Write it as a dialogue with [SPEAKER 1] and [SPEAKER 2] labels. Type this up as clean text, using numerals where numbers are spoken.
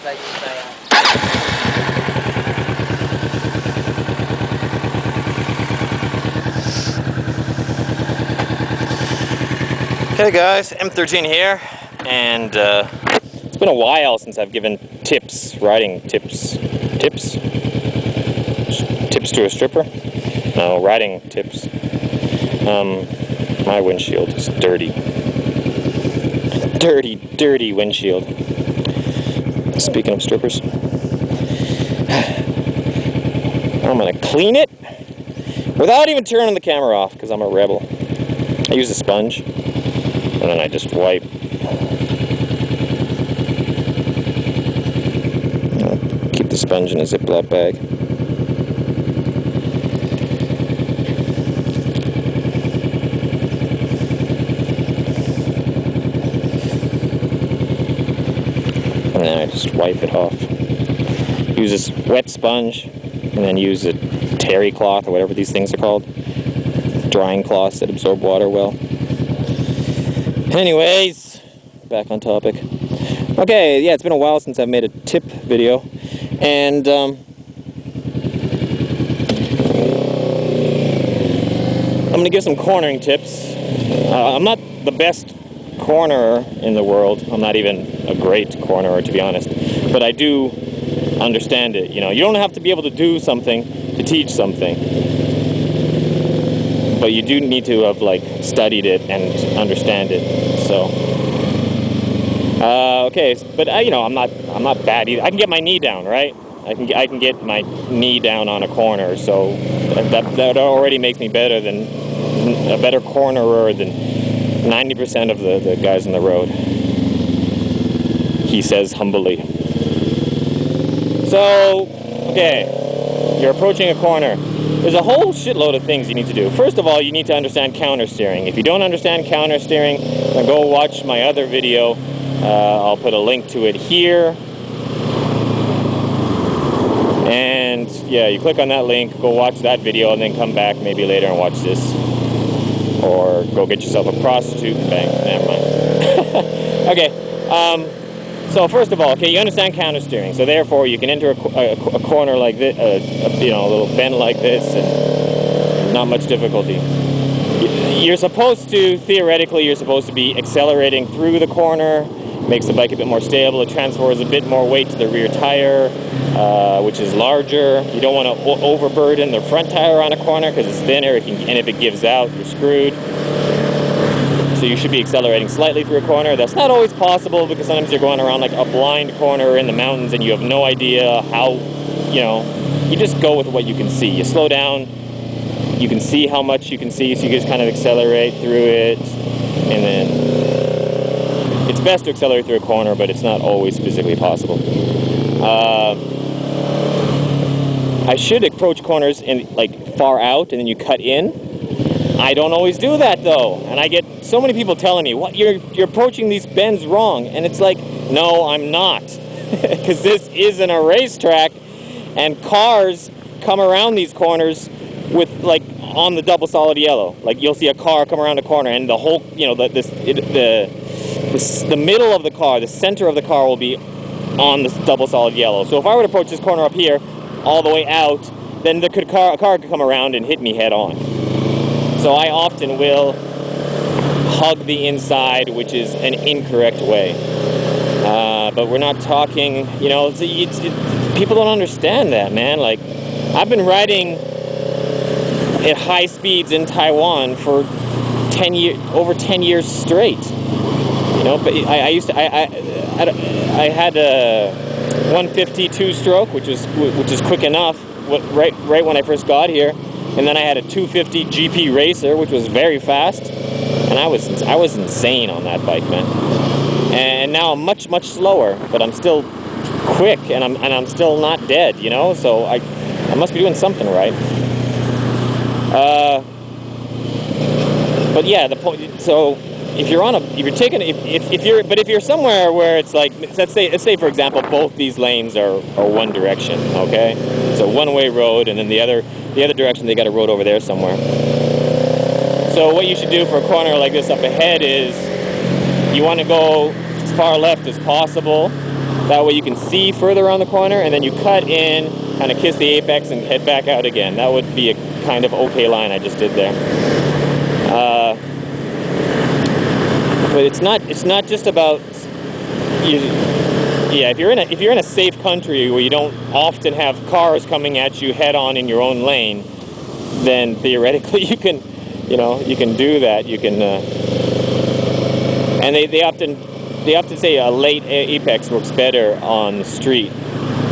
[SPEAKER 1] Okay guys, M13 here, and it's been a while since I've given tips, riding tips. Tips? Tips to a stripper? No, riding tips. My windshield is dirty. Dirty windshield. Speaking of strippers, I'm gonna clean it without even turning the camera off because I'm a rebel. I use a sponge and then I just wipe. Keep the sponge in a Ziploc bag. And then I just wipe it off. Use this wet sponge, and then use a terry cloth, or whatever these things are called. Drying cloths that absorb water well. Anyways, back on topic. Okay, yeah, it's been a while since I've made a tip video, and I'm gonna give some cornering tips. I'm not the best cornerer in the world. I'm not even a great cornerer, to be honest, but I do understand it. You know, you don't have to be able to do something to teach something, but you do need to have like studied it and understand it. So okay, but you know, I'm not bad either. I can get my knee down, right? I can get my knee down on a corner, so that already makes me better than a better cornerer than 90% of the guys on the road, he says humbly. So, okay, you're approaching a corner. There's a whole shitload of things you need to do. First of all, you need to understand counter steering. If you don't understand counter steering, then go watch my other video. I'll put a link to it here. And yeah, you click on that link, go watch that video, and then come back maybe later and watch this. Or go get yourself a prostitute. Bang, never mind. Okay, so first of all, okay, you understand counter steering. So therefore, you can enter a corner like this, you know, a little bend like this, and not much difficulty. You're supposed to, theoretically, you're supposed to be accelerating through the corner. Makes the bike a bit more stable. It transfers a bit more weight to the rear tire, which is larger. You don't want to overburden the front tire on a corner because it's thinner, and if it gives out, you're screwed. So you should be accelerating slightly through a corner. That's not always possible because sometimes you're going around like a blind corner in the mountains and you have no idea how, you know, you just go with what you can see. You slow down, you can see how much you can see, so you just kind of accelerate through it, and then it's best to accelerate through a corner, but it's not always physically possible. I should approach corners in like far out and then you cut in. I don't always do that though, and I get so many people telling me, "What, you're approaching these bends wrong," and it's like, no, I'm not, because this isn't a racetrack, and cars come around these corners with like on the double solid yellow. Like you'll see a car come around a corner, and the whole, you know, the middle of the car, the center of the car will be on the double solid yellow. So if I were to approach this corner up here, all the way out, then a car could come around and hit me head on. So I often will hug the inside, which is an incorrect way. But we're not talking, you know, people don't understand that, man. Like, I've been riding at high speeds in Taiwan for over 10 years straight. You know, but I had a 152 stroke, which is quick enough, right when I first got here, and then I had a 250 GP Racer, which was very fast, and I was insane on that bike, man. And now I'm much slower, but I'm still quick, and I'm still not dead, you know. So I must be doing something right. But yeah, the point. So if you're somewhere where it's like, let's say for example, both these lanes are one direction, okay? It's a one-way road, and then the other direction they got a road over there somewhere. So what you should do for a corner like this up ahead is you want to go as far left as possible, That way you can see further around the corner, and then you cut in, kind of kiss the apex, and head back out again. That would be a kind of okay line I just did there. But it's not just about yeah. If you're in a safe country where you don't often have cars coming at you head on in your own lane, then theoretically you can do that. You can and they often say a late apex works better on the street